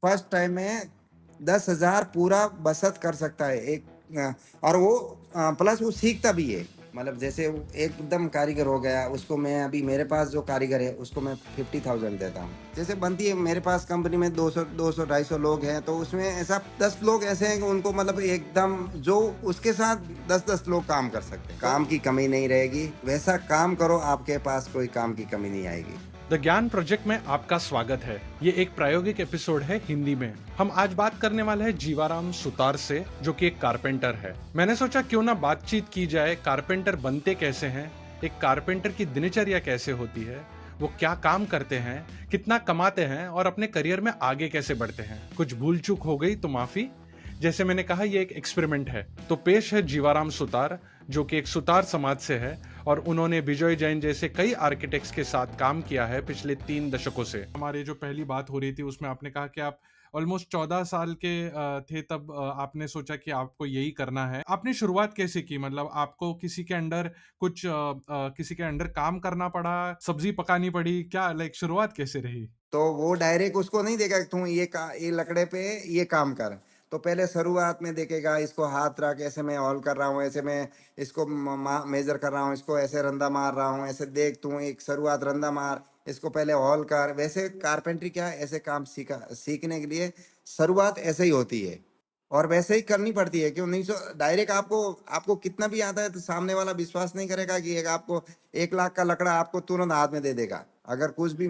First time में 10,000 पूरा बचत कर सकता है एक। और वो प्लस वो सीखता भी है। मतलब जैसे वो एकदम कारीगर हो गया, उसको मैं अभी मेरे पास जो कारीगर है उसको मैं 50,000 देता हूँ। जैसे बनती है मेरे पास कंपनी में 200 250 लोग हैं, तो उसमें ऐसा 10 लोग ऐसे हैं कि उनको मतलब एकदम जो उसके साथ 10-10 लोग काम कर सकते हैं। काम की कमी नहीं रहेगी। वैसा काम करो, आपके पास कोई काम की कमी नहीं आएगी। द ज्ञान प्रोजेक्ट में आपका स्वागत है। ये एक प्रायोगिक एपिसोड है हिंदी में। हम आज बात करने वाले हैं जीवाराम सुतार से, जो कि एक कारपेंटर है। मैंने सोचा क्यों ना बातचीत की जाए, कारपेंटर बनते कैसे हैं, एक कारपेंटर की दिनचर्या कैसे होती है, वो क्या काम करते हैं, कितना कमाते हैं और अपने करियर में आगे कैसे बढ़ते हैं। कुछ भूल चूक हो गई तो माफी। जैसे मैंने कहा, ये एक एक्सपेरिमेंट है। तो पेश है जीवाराम सुतार, जो कि एक सुतार समाज से है और उन्होंने विजय जैन जैसे कई आर्किटेक्ट्स के साथ काम किया है पिछले 3 दशकों से। हमारी जो पहली बात हो रही थी उसमें आपने कहा कि आप ऑलमोस्ट 14 साल के थे तब आपने सोचा कि आपको यही करना है। आपने शुरुआत कैसे की? मतलब आपको किसी के अंडर किसी के अंडर काम करना पड़ा, सब्जी पकानी पड़ी, क्या लाइक शुरुआत कैसे रही? तो वो डायरेक्ट उसको नहीं देगा कि तू ये लकड़े पे ये काम कर। तो पहले शुरुआत में देखेगा, इसको हाथ रख, ऐसे मैं हॉल कर रहा हूँ, ऐसे मैं इसको मेजर कर रहा हूँ, इसको ऐसे रंदा मार रहा हूँ, ऐसे देख तू एक शुरुआत रंदा मार, इसको पहले हॉल कर। वैसे कारपेंट्री क्या है, ऐसे काम सीखने के लिए शुरुआत ऐसे ही होती है। और वैसे ही करनी पड़ती है, क्यों नहीं? सो डायरेक्ट आपको आपको कितना भी आता है तो सामने वाला विश्वास नहीं करेगा कि एक आपको 1 लाख का लकड़ा आपको तुरंत हाथ में दे देगा। अगर कुछ भी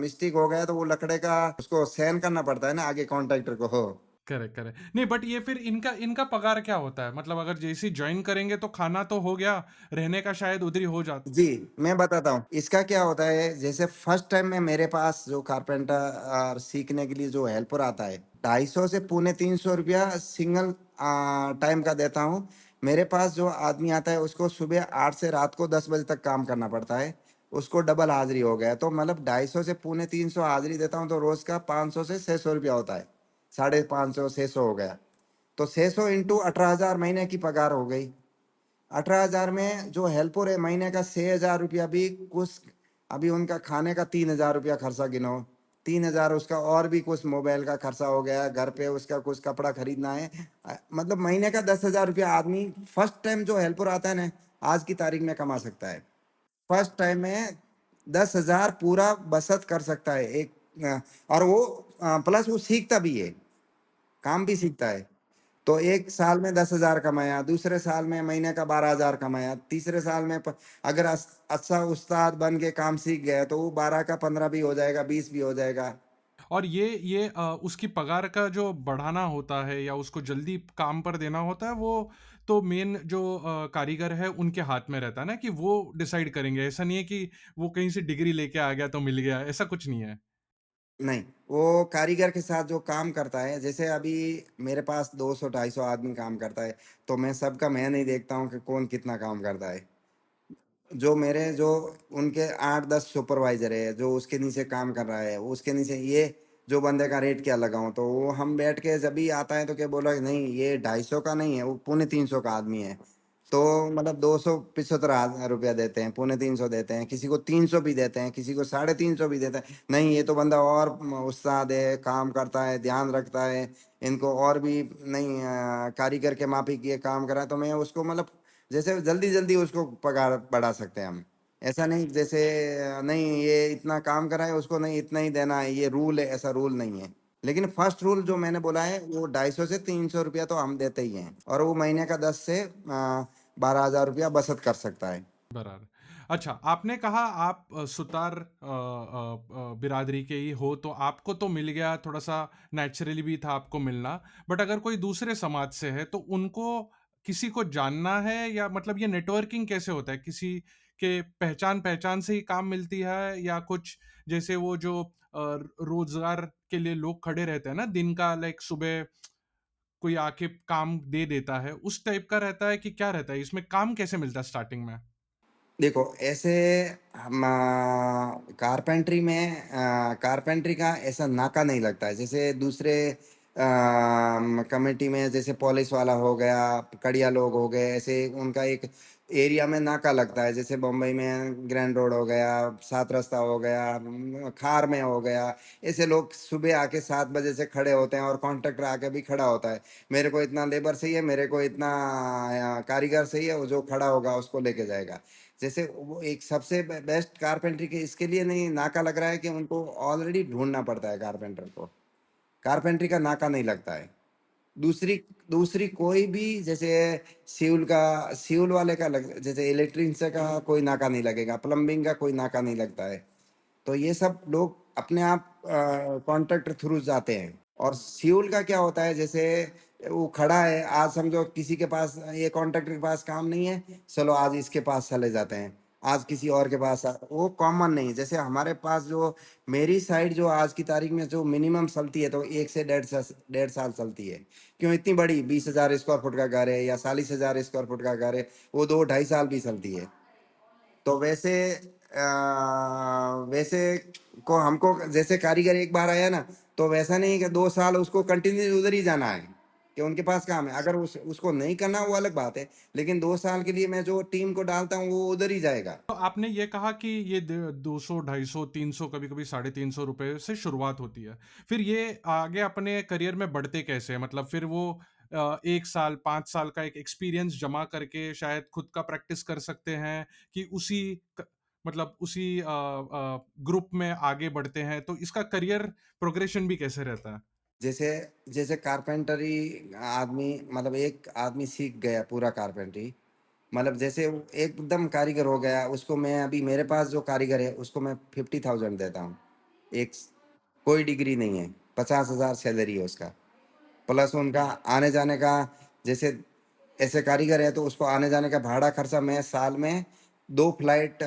मिस्टेक हो गया तो वो लकड़े का उसको सहन करना पड़ता है ना, आगे कॉन्ट्रैक्टर को हो। Correct, correct. नहीं, बट ये फिर इनका इनका पगार क्या होता है? मतलब अगर जैसे ही ज्वाइन करेंगे तो खाना तो हो गया, रहने का शायद उधर ही हो जाता। जी, मैं बताता हूँ। इसका क्या होता है, जैसे फर्स्ट टाइम में मेरे पास जो कारपेंटर सीखने के लिए जो हेल्पर आता है, 250 से पौने 300 रुपया सिंगल टाइम का देता हूँ। मेरे पास जो आदमी आता है उसको सुबह 8 से रात को 10 बजे तक काम करना पड़ता है। उसको डबल हाज़िरी हो गया, तो मतलब 250 से पौने 300 हाज़िरी देता हूँ, तो रोज़ का 500 से 600 रुपया होता है। 550 600 हो गया। तो 600 इंटू 18,000 महीने की पगार हो गई। 18,000 में जो हेल्पर है, महीने का 6,000 रुपया भी कुछ, अभी उनका खाने का 3,000 रुपया खर्चा गिनो। 3,000 उसका और भी कुछ मोबाइल का खर्चा हो गया, घर पे उसका कुछ कपड़ा खरीदना है। मतलब महीने का 10,000 रुपया आदमी फर्स्ट टाइम जो हेल्पर आता है ना, आज की तारीख में कमा सकता है। फर्स्ट टाइम में 10,000 पूरा बचत कर सकता है एक। और वो प्लस वो सीखता भी है, काम भी सीखता है। तो 1 साल में 10,000 कमाया, दूसरे साल में महीने का 12,000 कमाया, तीसरे साल में अगर अच्छा उस्ताद बन के काम सीख गया तो वो 12 का 15 भी हो जाएगा, 20 भी हो जाएगा। और ये उसकी पगार का जो बढ़ाना होता है या उसको जल्दी काम पर देना होता है, वो तो मेन जो कारीगर है उनके हाथ में रहता है ना, कि वो डिसाइड करेंगे। ऐसा नहीं है कि वो कहीं से डिग्री लेके आ गया तो मिल गया, ऐसा कुछ नहीं है। नहीं, वो कारीगर के साथ जो काम करता है, जैसे अभी मेरे पास 200 250 आदमी काम करता है, तो मैं नहीं देखता हूँ कि कौन कितना काम करता है। जो उनके 8-10 सुपरवाइज़र है, जो उसके नीचे काम कर रहा है, उसके नीचे ये जो बंदे का रेट क्या लगाऊँ, तो वो हम बैठ के जब भी आता है तो क्या बोला कि नहीं, ये 250 का नहीं है, वो पौने 300 का आदमी है। तो मतलब 275 रुपया देते हैं, पौने 300 देते हैं, किसी को 300 भी देते हैं, किसी को 350 भी देते हैं। नहीं, ये तो बंदा और उस्ताद है, काम करता है, ध्यान रखता है, इनको और भी नहीं कारीगर के माफ़िक ये काम करा, तो मैं उसको मतलब जैसे जल्दी-जल्दी उसको पगार बढ़ा सकते हैं हम। ऐसा नहीं जैसे नहीं ये इतना काम करा है, उसको नहीं इतना ही देना है, ये रूल है, ऐसा रूल नहीं है। लेकिन फर्स्ट रूल जो मैंने बोला है वो 250 से 300 रुपया तो हम देते ही हैं, और वो महीने का 10 से 12,000 रुपया बचत कर सकता है। बराबर। अच्छा, आपने कहा आप सुतार बिरादरी के ही हो, तो आपको तो मिल गया, थोड़ा-सा नेचुरली भी था आपको मिलना। बट अगर कोई दूसरे समाज से है, तो उनको किसी को जानना है, या मतलब ये नेटवर्किंग कैसे होता है? किसी के पहचान-पहचान से ही काम मिलती है, या कुछ जैसे वो जो रोज़गार के लिए लोग खड़े रहते हैं ना, दिन का लाइक सुबह कोई आके काम दे देता है, उस टाइप का रहता है कि क्या रहता है? इसमें काम कैसे मिलता है स्टार्टिंग में? देखो, ऐसे हम कारपेंट्री का ऐसा नाका नहीं लगता है। जैसे दूसरे कमिटी में जैसे पुलिस वाला हो गया, कड़िया लोग हो गए, ऐसे उनका एक एरिया में नाका लगता है, जैसे बम्बई में ग्रैंड रोड हो गया, सात रास्ता हो गया, खार में हो गया। ऐसे लोग सुबह आके 7 बजे से खड़े होते हैं और कॉन्ट्रैक्टर आके भी खड़ा होता है, मेरे को इतना लेबर चाहिए, मेरे को इतना कारीगर चाहिए, वो जो खड़ा होगा उसको लेके जाएगा। जैसे वो एक सबसे बेस्ट कारपेंट्री के इसके लिए नहीं नाका लग रहा है कि उनको ऑलरेडी ढूंढना पड़ता है कारपेंटर को। कारपेंट्री का नाका नहीं लगता है। दूसरी दूसरी कोई भी जैसे सिविल वाले का लग, जैसे इलेक्ट्रिशियन का कोई नाका नहीं लगेगा, प्लम्बिंग का कोई नाका नहीं लगता है। तो ये सब लोग अपने आप कॉन्ट्रैक्टर थ्रू जाते हैं। और सिविल का क्या होता है, जैसे वो खड़ा है, आज समझो किसी के पास, ये कॉन्ट्रैक्टर के पास काम नहीं है, चलो आज इसके पास चले जाते हैं, आज किसी और के पास वो कॉमन नहीं है। जैसे हमारे पास जो मेरी साइड जो आज की तारीख में जो मिनिमम चलती है तो 1 से 1.5 साल चलती है। क्यों इतनी बड़ी 20,000 स्क्वायर फुट का घर है या 40,000 स्क्वायर फुट का घर है, वो 2 ढाई साल भी चलती है। तो वैसे को हमको जैसे कारीगर एक बार आया ना, तो वैसा नहीं कि 2 साल उसको कंटिन्यू उधर ही जाना है कि उनके पास काम है। अगर उसको नहीं करना वो अलग बात है, लेकिन 2 साल के लिए मैं जो टीम को डालता हूँ वो उधर ही जाएगा। तो आपने ये कहा कि ये 200, 250, 300, कभी कभी 350 रुपए से शुरुआत होती है। फिर ये आगे अपने करियर में बढ़ते कैसे हैं? मतलब फिर वो 1 साल 5 साल का एक एक्सपीरियंस जमा करके शायद खुद का प्रैक्टिस कर सकते हैं कि मतलब उसी ग्रुप में आगे बढ़ते हैं, तो इसका करियर प्रोग्रेशन भी कैसे रहता है? जैसे जैसे कारपेंटरी आदमी, मतलब एक आदमी सीख गया पूरा कारपेंटरी, मतलब जैसे वो एकदम कारीगर हो गया, उसको मैं अभी मेरे पास जो कारीगर है उसको मैं 50,000 देता हूँ। एक कोई डिग्री नहीं है, 50,000 सैलरी है उसका, प्लस उनका आने जाने का। जैसे ऐसे कारीगर है तो उसको आने जाने का भाड़ा खर्चा मैं साल में 2 फ्लाइट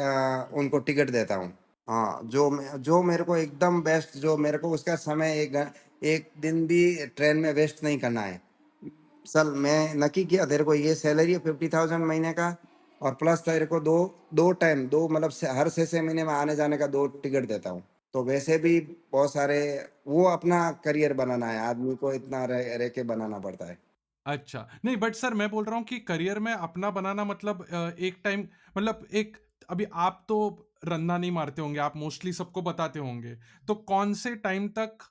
उनको टिकट देता हूँ। हाँ, जो मेरे को एकदम बेस्ट, जो मेरे को उसका समय एक दिन भी ट्रेन में वेस्ट नहीं करना है। चल मैं नक्की किया तेरे को ये सैलरी है 50,000 महीने का, और प्लस तेरे को दो दो टाइम दो मतलब हर 6 6 महीने में आने जाने का 2 टिकट देता हूँ। तो वैसे भी बहुत सारे, वो अपना करियर बनाना है, आदमी को इतना रह के बनाना पड़ता है। अच्छा। नहीं, बट सर मैं बोल रहा हूँ कि करियर में अपना बनाना मतलब एक टाइम, मतलब एक, अभी आप तो रन्ना नहीं मारते होंगे, आप मोस्टली सबको बताते होंगे। तो कौन से टाइम तक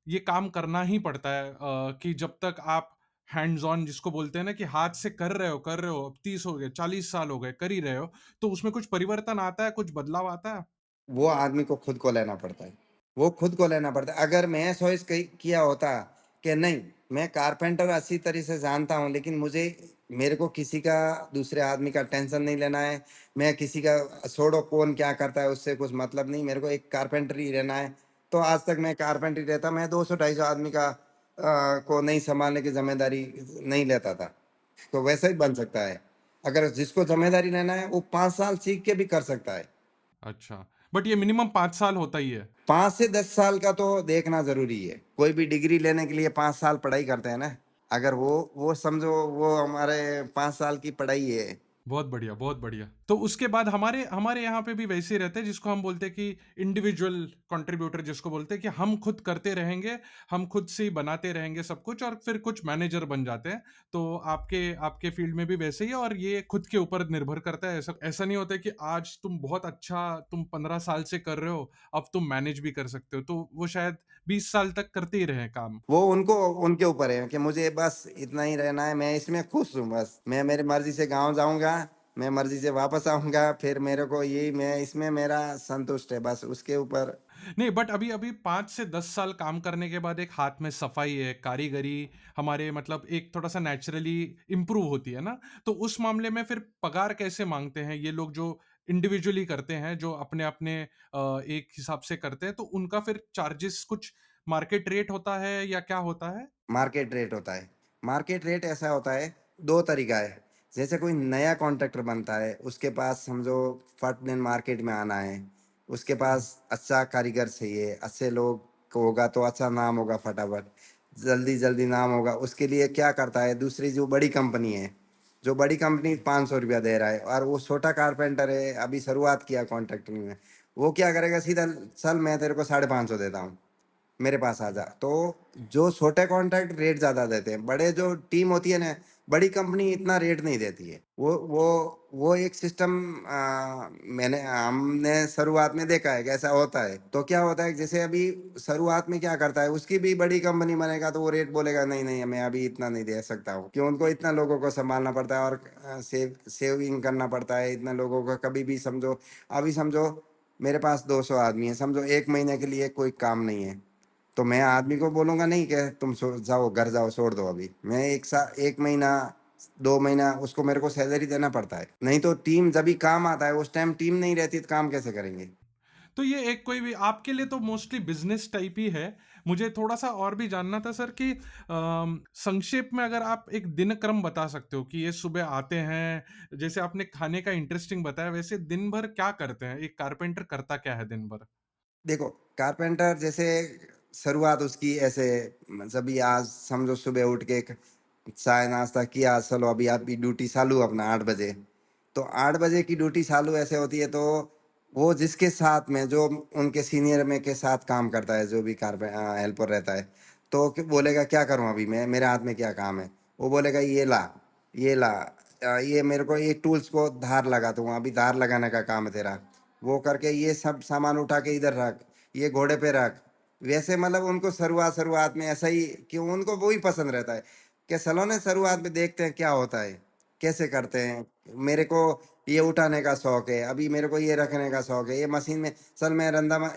ये काम करना ही पड़ता है कि जब तक आप हैंड्स ऑन जिसको बोलते हैं ना कि हाथ से कर रहे हो, अब 30 हो गए, 40 साल हो गए, कर ही रहे हो, तो उसमें कुछ परिवर्तन आता है, कुछ बदलाव आता है? वो आदमी को खुद को लेना पड़ता है, वो खुद को लेना पड़ता है। अगर मैं चॉइस किया होता कि नहीं, मैं कारपेंटर अच्छी तरह से जानता हूँ, लेकिन मेरे को किसी का, दूसरे आदमी का टेंशन नहीं लेना है, मैं किसी का छोड़ो कौन क्या करता है उससे कुछ मतलब नहीं, मेरे को एक कारपेंटर ही रहना है, तो आज तक मैं कारपेंटर ही रहता, मैं 200 250 आदमी का को नहीं संभालने की जिम्मेदारी नहीं लेता था। तो वैसा ही बन सकता है, अगर जिसको जिम्मेदारी लेना है वो 5 साल सीख के भी कर सकता है। अच्छा, बट ये मिनिमम 5 साल होता ही है। 5 से 10 साल का तो देखना जरूरी है, कोई भी डिग्री लेने के लिए 5 साल पढ़ाई करते हैं ना। अगर वो समझो वो हमारे 5 साल की पढ़ाई है। बहुत बढ़िया, बहुत बढ़िया। तो उसके बाद हमारे हमारे यहाँ पे भी वैसे ही रहते हैं जिसको हम बोलते हैं कि इंडिविजुअल कंट्रीब्यूटर जिसको बोलते हैं कि हम खुद करते रहेंगे, हम खुद से ही बनाते रहेंगे सब कुछ और फिर कुछ मैनेजर बन जाते हैं। तो आपके आपके फील्ड में भी वैसे ही है और ये खुद के ऊपर निर्भर करता है। ऐसा ऐसा नहीं होता है कि आज तुम बहुत अच्छा, तुम 15 साल से कर रहे हो, अब तुम मैनेज भी कर सकते हो। तो वो शायद 20 साल तक करते ही रहें काम। वो उनको उनके ऊपर है कि मुझे बस इतना ही रहना है, मैं इसमें खुश हूँ, बस मैं मेरी मर्जी से गांव जाऊंगा, मैं मर्जी से वापस आऊंगा, फिर मेरे को यही, मैं इसमें मेरा संतुष्ट है, बस उसके ऊपर। नहीं, बट अभी-अभी 5 से 10 साल काम करने के बाद एक हाथ में सफाई है, कारीगरी हमारे मतलब एक थोड़ा-सा नेचुरली इम्प्रूव होती है ना? तो उस मामले में फिर पगार कैसे माँगते हैं ये लोग जो इंडिविजुअली करते हैं, जो अपने-अपने एक हिसाब से करते हैं, तो उनका फिर चार्जेस कुछ मार्केट रेट होता है या क्या होता है? मार्केट रेट होता है। मार्केट रेट ऐसा होता है, 2 तरीका है। जैसे कोई नया कॉन्ट्रैक्टर बनता है, उसके पास समझो फट दिन मार्केट में आना है, उसके पास अच्छा कारीगर चाहिए, अच्छे लोग को होगा तो अच्छा नाम होगा फटाफट, जल्दी-जल्दी नाम होगा। उसके लिए क्या करता है, दूसरी जो बड़ी कंपनी है, जो बड़ी कंपनी ₹500 दे रहा है और वो छोटा कारपेंटर है, अभी शुरुआत किया कॉन्ट्रैक्टिंग में, वो क्या करेगा सीधा, चल मैं तेरे को 550 देता हूँ। मेरे पास आ जा। तो जो छोटे कॉन्ट्रैक्ट रेट ज़्यादा देते हैं, बड़े जो टीम होती है ना, बड़ी कंपनी इतना रेट नहीं देती है। वो एक सिस्टम हमने शुरुआत में देखा है कि ऐसा होता है। तो क्या होता है, जैसे अभी शुरुआत में क्या करता है, उसकी भी बड़ी कंपनी बनेगा तो वो रेट बोलेगा नहीं, नहीं मैं अभी इतना नहीं दे सकता हूँ। क्यों, उनको इतना लोगों को सँभालना पड़ता है और सेविंग करना पड़ता है इतना लोगों का। कभी भी समझो, अभी समझो मेरे पास 200 आदमी हैं, समझो 1 महीने के लिए कोई काम नहीं है। तो मैं आदमी को बोलूँगा नहीं कि तुम जाओ घर जाओ, छोड़ दो अभी। मैं 1 महीना 2 महीना उसको मेरे को सैलरी देना पड़ता है। नहीं तो टीम जब भी काम आता है उस टाइम टीम नहीं रहती तो काम कैसे करेंगे? तो ये एक कोई भी आपके लिए तो मोस्टली बिज़नेस टाइप ही है। मुझे थोड़ा-सा और भी जानना था सर कि संक्षेप में अगर आप एक दिनक्रम बता सकते हो कि ये सुबह आते हैं, जैसे आपने खाने का इंटरेस्टिंग बताया, वैसे दिन भर क्या करते हैं? एक कारपेंटर करता क्या है दिन भर? देखो, कारपेंटर जैसे शुरुआत उसकी ऐसे जब भी आज समझो सुबह उठ के चाय नाश्ता किया, चलो अभी आपकी ड्यूटी चालू अपना 8 बजे। तो 8 बजे की ड्यूटी चालू ऐसे होती है, तो वो जिसके साथ में जो उनके सीनियर में के साथ काम करता है, जो भी हेल्पर रहता है, तो बोलेगा क्या करूँ अभी मैं, मेरे हाथ में क्या काम है? वो बोलेगा ये ला, ये ला, ये मेरे को ये टूल्स को धार लगा दूंगा, अभी धार लगाने का काम है तेरा। वो करके ये सब सामान उठा के इधर रख, ये घोड़े पे रख। वैसे मतलब उनको शुरुआत में ऐसा ही कि उनको वही पसंद रहता है कि चलो ना शुरुआत में देखते हैं क्या होता है, कैसे करते हैं। मेरे को ये उठाने का शौक है, अभी मेरे को ये रखने का शौक है, ये मशीन में चल मैं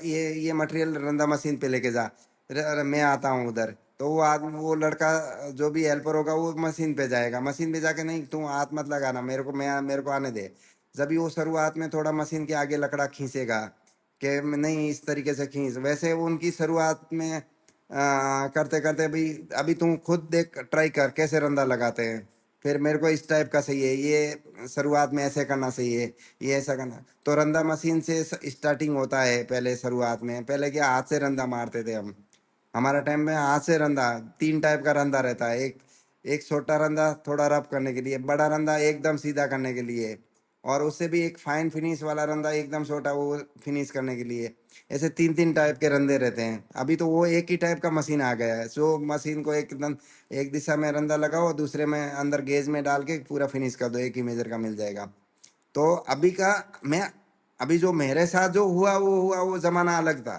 ये मटेरियल रंदा मशीन पे लेके जा, मैं आता हूँ उधर। तो वो आदमी, वो लड़का जो भी हेल्पर होगा वो मशीन पे जाएगा, मशीन पे जाके नहीं तू हाथ मत लगाना, मेरे को आने दे। जब भी वो शुरुआत में थोड़ा मशीन के आगे लकड़ा खींचेगा कि नहीं इस तरीके से खींच, वैसे वो उनकी शुरुआत में करते करते अभी अभी तू खुद देख, ट्राई कर कैसे रंदा लगाते हैं, फिर मेरे को इस टाइप का सही है, ये शुरुआत में ऐसे करना सही है, ये ऐसा करना। तो रंदा मशीन से स्टार्टिंग होता है। पहले शुरुआत में पहले क्या हाथ से रंदा मारते थे हम। हमारा टाइम में हाथ से रंदा 3 टाइप का रंदा रहता है। एक एक छोटा रंदा थोड़ा रफ करने के लिए, बड़ा रंदा एकदम सीधा करने के लिए, और उससे भी एक फाइन फिनिश वाला रंदा एकदम छोटा, वो फिनिश करने के लिए। ऐसे 3-3 टाइप के रंदे रहते हैं। अभी तो वो एक ही टाइप का मशीन आ गया है, जो मशीन को एकदम एक दिशा में रंदा लगाओ, दूसरे में अंदर गेज में डाल के पूरा फिनिश कर दो, एक ही मेजर का मिल जाएगा। तो अभी का मैं अभी जो मेरे साथ जो हुआ वो ज़माना अलग था।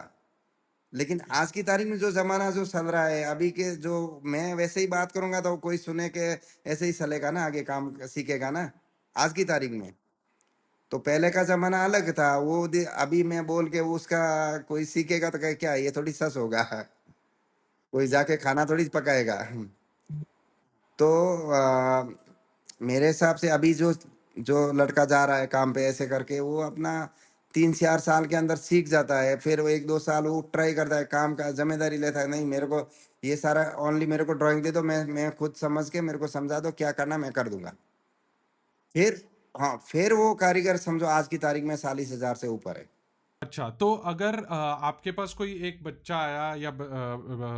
लेकिन आज की तारीख में जो ज़माना जो चल रहा है, अभी के जो मैं वैसे ही बात करूँगा तो कोई सुने के ऐसे ही चलेगा ना, आगे काम सीखेगा ना, आज की तारीख में। तो पहले का ज़माना अलग था, वो अभी मैं बोल के उसका कोई सीखेगा तो क्या ये थोड़ी सच होगा। कोई जाके खाना थोड़ी पकाएगा। तो मेरे हिसाब से अभी जो जो लड़का जा रहा है काम पे ऐसे करके, वो अपना 3-4 साल के अंदर सीख जाता है। फिर वो 1-2 साल वो ट्राई करता है, काम का ज़िम्मेदारी लेता है, नहीं मेरे को ये सारा ओनली मेरे को ड्राइंग दे दो, मैं खुद समझ के मेरे को समझा दो क्या करना मैं कर दूँगा। फिर हाँ, फिर वो कारीगर समझो आज की तारीख में 40,000 से ऊपर है। अच्छा, तो अगर आपके पास कोई एक बच्चा आया या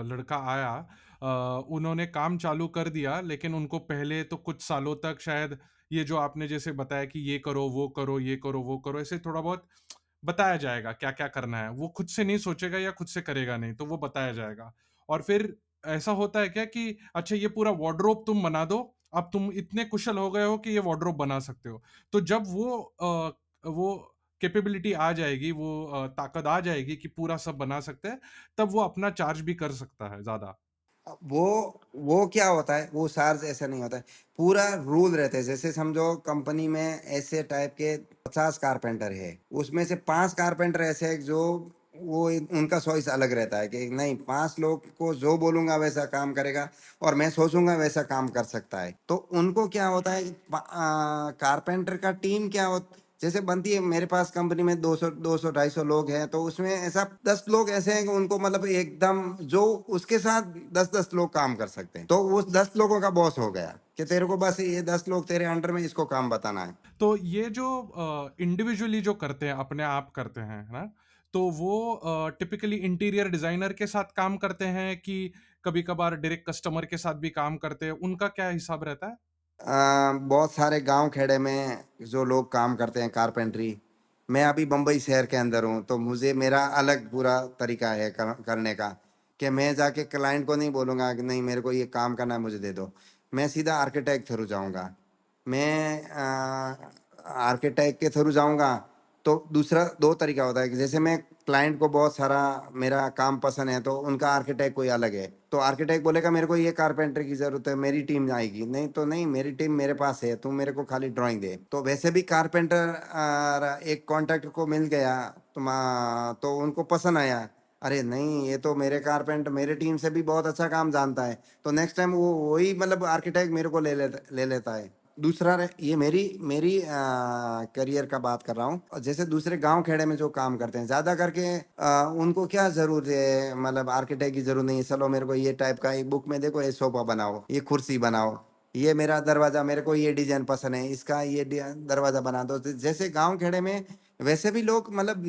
लड़का आया, उन्होंने काम चालू कर दिया, लेकिन उनको पहले तो कुछ सालों तक शायद ये जो आपने जैसे बताया कि ये करो, वो करो, ये करो, वो करो, ऐसे थोड़ा बहुत बताया जाएगा क्या-क्या करना है। वो खुद से नहीं सोचेगा या खुद से करेगा नहीं, तो वो बताया जाएगा। और फिर ऐसा होता है क्या कि अच्छा ये पूरा वार्डरोब तुम बना दो, अब तुम इतने कुशल हो गए हो कि ये वार्डरोब बना सकते हो। तो जब वो कैपेबिलिटी आ जाएगी, वो ताकत आ जाएगी कि पूरा सब बना सकते हैं, तब वो अपना चार्ज भी कर सकता है ज़्यादा। वो क्या होता है, वो चार्ज ऐसा नहीं होता है। पूरा रूल रहते हैं, जैसे समझो कंपनी में ऐसे टाइप के 50 कारपेंटर है, उसमें से 5 कारपेंटर ऐसे हैं जो उनका चॉइस अलग रहता है कि नहीं 5 लोग को जो बोलूँगा वैसा काम करेगा और मैं सोचूँगा वैसा काम कर सकता है। तो उनको क्या होता है, कारपेंटर का टीम क्या जैसे बनती है, मेरे पास कंपनी में 200 250 लोग हैं, तो उसमें ऐसा 10 लोग ऐसे हैं कि उनको मतलब एकदम जो उसके साथ 10-10 लोग काम कर सकते हैं। तो उस 10 लोगों का बॉस हो गया कि तेरे को बस ये 10 लोग तेरे अंडर में इसको काम बताना है। तो ये जो इंडिविजुअली जो करते हैं, अपने आप करते हैं, है ना? तो वो टिपिकली इंटीरियर डिज़ाइनर के साथ काम करते हैं कि कभी-कभार डायरेक्ट कस्टमर के साथ भी काम करते हैं, उनका क्या हिसाब रहता है? बहुत सारे गांव खेड़े में जो लोग काम करते हैं कारपेंटरी, मैं अभी बम्बई शहर के अंदर हूँ, तो मुझे मेरा अलग पूरा तरीका है करने का कि मैं जाके क्लाइंट को नहीं बोलूँगा कि नहीं मेरे को ये काम करना है मुझे दे दो। मैं सीधा आर्किटेक्ट थ्रू जाऊँगा। मैं आर्किटेक्ट के थ्रू जाऊँगा, तो दूसरा 2 तरीका होता है कि जैसे मैं क्लाइंट को बहुत सारा मेरा काम पसंद है, तो उनका आर्किटेक्ट कोई अलग है। तो आर्किटेक्ट बोलेगा मेरे को ये कारपेंटर की ज़रूरत है, मेरी टीम आएगी। नहीं तो नहीं, मेरी टीम मेरे पास है, तू मेरे को खाली ड्राइंग दे। तो वैसे भी कारपेंटर एक कॉन्ट्रैक्टर को मिल गया, तो उनको पसंद आया। अरे नहीं, ये तो मेरे कारपेंटर मेरे टीम से भी बहुत अच्छा काम जानता है। तो नेक्स्ट टाइम वो वही मतलब आर्किटेक्ट मेरे को ले लेता है। दूसरा ये मेरी मेरी करियर का बात कर रहा हूँ, और जैसे दूसरे गांव खेड़े में जो काम करते हैं ज्यादा करके, उनको क्या जरूरत है, मतलब आर्किटेक्ट की जरूरत नहीं है। चलो मेरे को ये टाइप का एक बुक में देखो, ये सोफा बनाओ, ये कुर्सी बनाओ, ये मेरा दरवाजा, मेरे को ये डिजाइन पसंद है, इसका ये दरवाजा बना दो। तो जैसे गांव खेड़े में वैसे भी लोग मतलब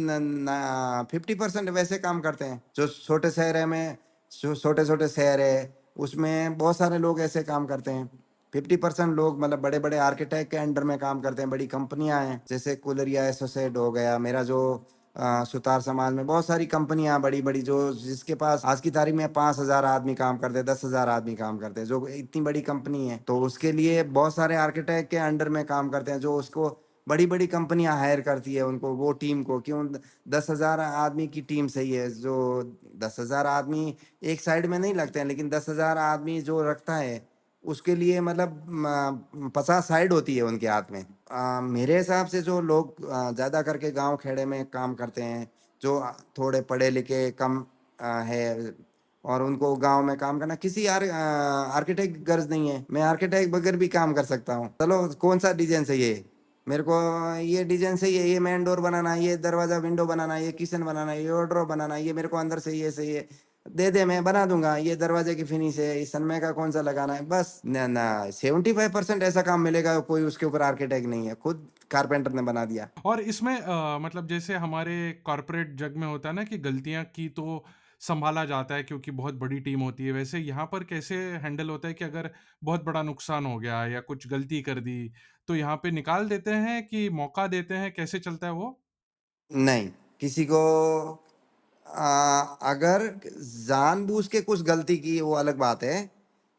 50% वैसे काम करते हैं। जो छोटे शहर है में, जो छोटे छोटे शहर है उसमें बहुत सारे लोग ऐसे काम करते हैं। 50% लोग मतलब बड़े बड़े आर्किटेक्ट के अंडर में काम करते हैं। बड़ी कंपनियां हैं, जैसे कुलरिया एसोसिएट हो गया, मेरा जो सुतार समाज में बहुत सारी कंपनियां बड़ी बड़ी, जो जिसके पास आज की तारीख में 5,000 आदमी काम करते हैं, 10,000 आदमी काम करते हैं। जो इतनी बड़ी कंपनी है, तो उसके लिए बहुत सारे आर्किटेक्ट के अंडर में काम करते हैं, जो उसको बड़ी बड़ी कंपनियां हायर करती है उनको, वो टीम को। क्यों? 10,000 आदमी की टीम सही है। जो 10,000 आदमी एक साइड में नहीं लगते हैं, लेकिन 10,000 आदमी जो रखता है उसके लिए मतलब 50 साइड होती है उनके हाथ में। मेरे हिसाब से जो लोग ज़्यादा करके गांव खेड़े में काम करते हैं, जो थोड़े पढ़े लिखे कम है, और उनको गांव में काम करना, किसी आर्किटेक्ट की गर्ज नहीं है। मैं आर्किटेक्ट बगैर भी काम कर सकता हूँ। चलो कौन सा डिजाइन चाहिए, मेरे को ये डिजाइन चाहिए, ये मेन डोर बनाना है, ये दरवाजा विंडो बनाना है, ये किचन बनाना है, ये वार्डरोब बनाना है, ये मेरे को अंदर से ये चाहिए, दे दे मैं बना दूंगा। ये दरवाजे की फिनिश है, इस सनमाइका का कौन सा लगाना है, बस ना ना। 75% ऐसा काम मिलेगा, कोई उसके ऊपर आर्किटेक्ट नहीं है, खुद कारपेंटर ने बना दिया। और इसमें मतलब जैसे हमारे कॉर्पोरेट जग में होता है ना कि गलतियाँ की तो सँभाला जाता है क्योंकि बहुत बड़ी टीम होती है। वैसे यहाँ पर कैसे हैंडल होता है कि अगर बहुत बड़ा नुकसान हो गया या कुछ गलती कर दी, तो यहाँ पे निकाल देते हैं कि मौका देते हैं, कैसे चलता है वो? नहीं, किसी को अगर जानबूझ के कुछ गलती की वो अलग बात है,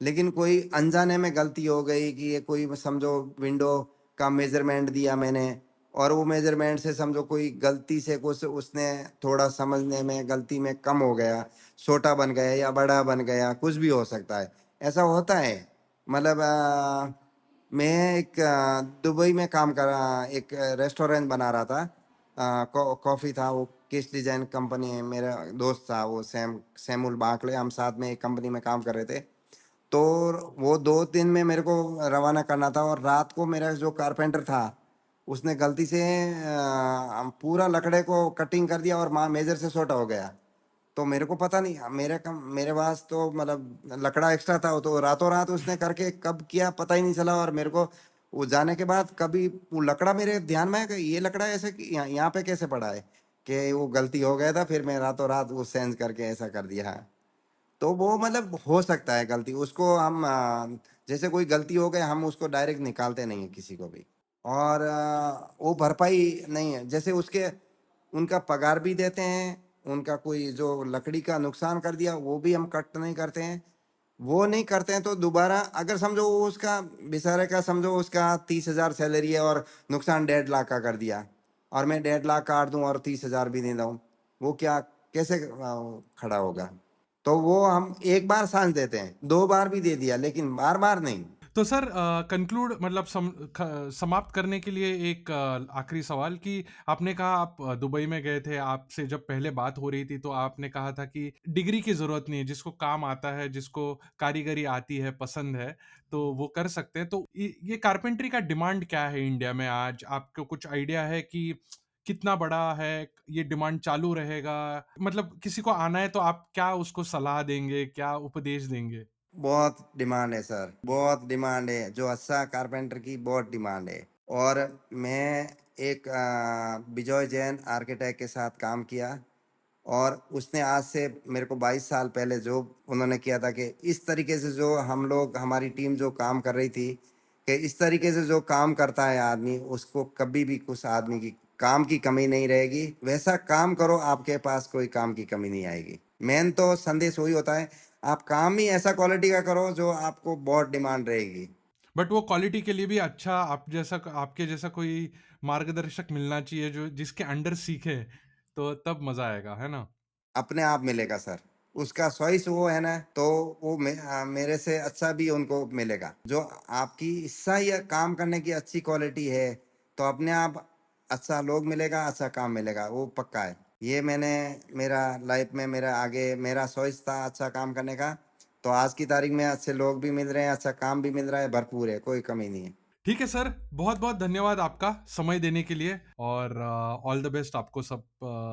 लेकिन कोई अनजाने में गलती हो गई कि ये कोई समझो विंडो का मेजरमेंट दिया मैंने, और वो मेजरमेंट से समझो कोई गलती से कुछ उसने थोड़ा समझने में गलती में कम हो गया, छोटा बन गया या बड़ा बन गया, कुछ भी हो सकता है। ऐसा होता है। मतलब मैं एक दुबई में काम कर रहा, एक रेस्टोरेंट बना रहा था। कॉफ़ी था वो, किस डिज़ाइन कंपनी है, मेरा दोस्त था वो सैमुल बाकले, हम साथ में एक कंपनी में काम कर रहे थे। तो वो 2 दिन में मेरे को रवाना करना था, और रात को मेरा जो कारपेंटर था, उसने गलती से पूरा लकड़े को कटिंग कर दिया और मेजर से छोटा हो गया। तो मेरे को पता नहीं, मेरे पास तो मतलब लकड़ा एक्स्ट्रा था, वो तो रातों रात उसने करके कब किया पता ही नहीं चला। और मेरे को वो जाने के बाद कभी वो लकड़ा मेरे ध्यान में है कि ये लकड़ा ऐसे यहाँ पे कैसे पड़ा है, कि वो गलती हो गया था, फिर मैं रातों रात वो चेंज करके ऐसा कर दिया। तो वो मतलब हो सकता है गलती, उसको हम जैसे कोई गलती हो गई, हम उसको डायरेक्ट निकालते नहीं है किसी को भी। और वो भरपाई नहीं है, जैसे उसके उनका पगार भी देते हैं, उनका कोई जो लकड़ी का नुकसान कर दिया वो भी हम कट नहीं करते हैं। वो नहीं करते हैं तो दोबारा अगर समझो वो उसका बेचारे का समझो उसका 30,000 सैलरी है, और नुकसान 1.5 लाख का कर दिया, और मैं 1.5 लाख काट दूं और 30,000 भी दे दूं, वो क्या कैसे खड़ा होगा? तो वो हम एक बार सांस देते हैं, 2 बार भी दे दिया, लेकिन बार-बार नहीं। तो सर कंक्लूड मतलब समाप्त करने के लिए एक आखिरी सवाल कि आपने कहा आप दुबई में गए थे, आपसे जब पहले बात हो रही थी तो आपने कहा था कि डिग्री की ज़रूरत नहीं है, जिसको काम आता है, जिसको कारीगरी आती है, पसंद है, तो वो कर सकते हैं। तो ये कारपेंटरी का डिमांड क्या है इंडिया में आज? आपको कुछ आइडिया है कि कितना बड़ा है? ये डिमांड चालू रहेगा? मतलब किसी को आना है तो आप क्या उसको सलाह देंगे, क्या उपदेश देंगे? बहुत डिमांड है सर, बहुत डिमांड है। जो अच्छा कारपेंटर की बहुत डिमांड है। और मैं एक विजय जैन आर्किटेक्ट के साथ काम किया, और उसने आज से मेरे को 22 साल पहले जो उन्होंने किया था, कि इस तरीके से जो हम लोग हमारी टीम जो काम कर रही थी, कि इस तरीके से जो काम करता है आदमी, उसको कभी भी कुछ आदमी की काम की कमी नहीं रहेगी। वैसा काम करो, आपके पास कोई काम की कमी नहीं आएगी। मेन तो संदेश वही होता है, आप काम ही ऐसा क्वालिटी का करो जो आपको बहुत डिमांड रहेगी। बट वो क्वालिटी के लिए भी अच्छा आपके जैसा कोई मार्गदर्शक मिलना चाहिए जो जिसके अंडर सीखे, तो तब मज़ा आएगा, है ना? अपने आप मिलेगा सर। उसका चॉइस वो है ना, तो वो मेरे से अच्छा भी उनको मिलेगा। जो आपकी इच्छा या काम करने की अच्छी क्वालिटी है, तो अपने आप अच्छा लोग मिलेगा, अच्छा काम मिलेगा, वो पक्का है। ये मैंने मेरा लाइफ में मेरा आगे मेरा चॉइस था अच्छा काम करने का, तो आज की तारीख में अच्छे लोग भी मिल रहे हैं, अच्छा काम भी मिल रहा है, भरपूर है, कोई कमी नहीं है। ठीक है सर, बहुत-बहुत धन्यवाद आपका समय देने के लिए और ऑल द बेस्ट आपको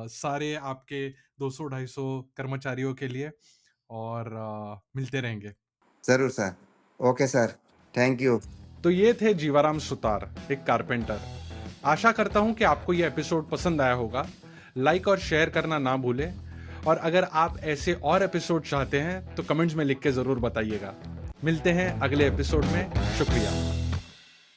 सारे आपके 200-250 कर्मचारियों के लिए और मिलते रहेंगे। ज़रूर sir. Okay sir, thank you. तो ये थे जीवाराम सुतार, एक कारपेंटर। आशा करता हूँ कि आपको ये एपिसोड पसंद आया होगा। लाइक और शेयर करना ना भूलें और अगर आप ऐसे और एपिसोड चाहते हैं तो कमेंट्स में लिख के ज़रूर बताइएगा। मिलते हैं अगले एपिसोड में। शुक्रिया।